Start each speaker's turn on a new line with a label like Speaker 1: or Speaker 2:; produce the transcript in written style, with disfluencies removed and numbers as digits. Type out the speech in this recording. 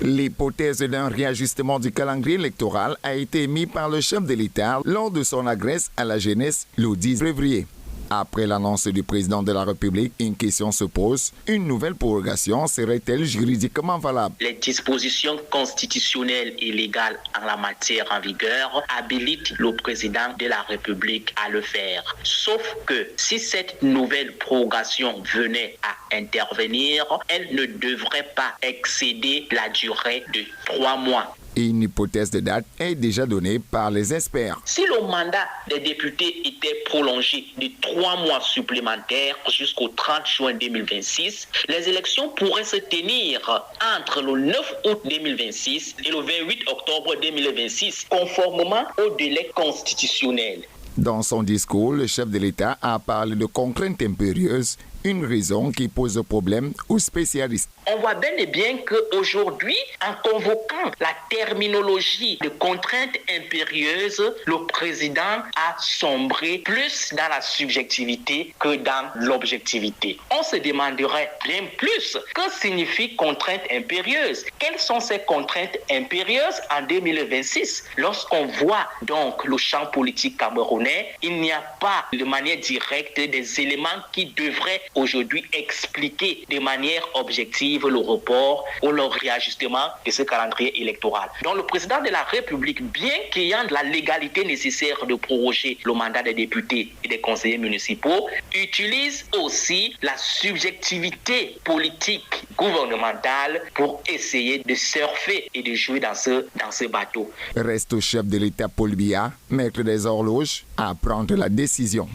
Speaker 1: L'hypothèse d'un réajustement du calendrier électoral a été émise par le chef de l'État lors de son adresse à la jeunesse le 10 février. Après l'annonce du président de la République, une question se pose. Une nouvelle prorogation serait-elle juridiquement valable?
Speaker 2: Les dispositions constitutionnelles et légales en la matière en vigueur habilitent le président de la République à le faire. Sauf que si cette nouvelle prorogation venait à intervenir, elle ne devrait pas excéder la durée de 3 mois.
Speaker 1: Une hypothèse de date est déjà donnée par les experts.
Speaker 2: Si le mandat des députés était prolongé de 3 mois supplémentaires jusqu'au 30 juin 2026, les élections pourraient se tenir entre le 9 août 2026 et le 28 octobre 2026, conformément au délai constitutionnel.
Speaker 1: Dans son discours, le chef de l'État a parlé de contraintes impérieuses, une raison qui pose problème aux spécialistes.
Speaker 2: On voit bel et bien qu'aujourd'hui, en convoquant la terminologie de contraintes impérieuses, le président a sombré plus dans la subjectivité que dans l'objectivité. On se demanderait bien plus, que signifie contrainte impérieuse? Quelles sont ces contraintes impérieuses en 2026? Lorsqu'on voit donc le champ politique camerounais, il n'y a pas de manière directe des éléments qui devraient aujourd'hui expliquer de manière objective le report ou le réajustement de ce calendrier électoral. Donc le président de la République, bien qu'ayant la légalité nécessaire de proroger le mandat des députés et des conseillers municipaux, utilise aussi la subjectivité politique gouvernementale pour essayer de surfer et de jouer dans ce bateau.
Speaker 1: Reste au chef de l'État Paul Biya, maître des horloges, à prendre la décision.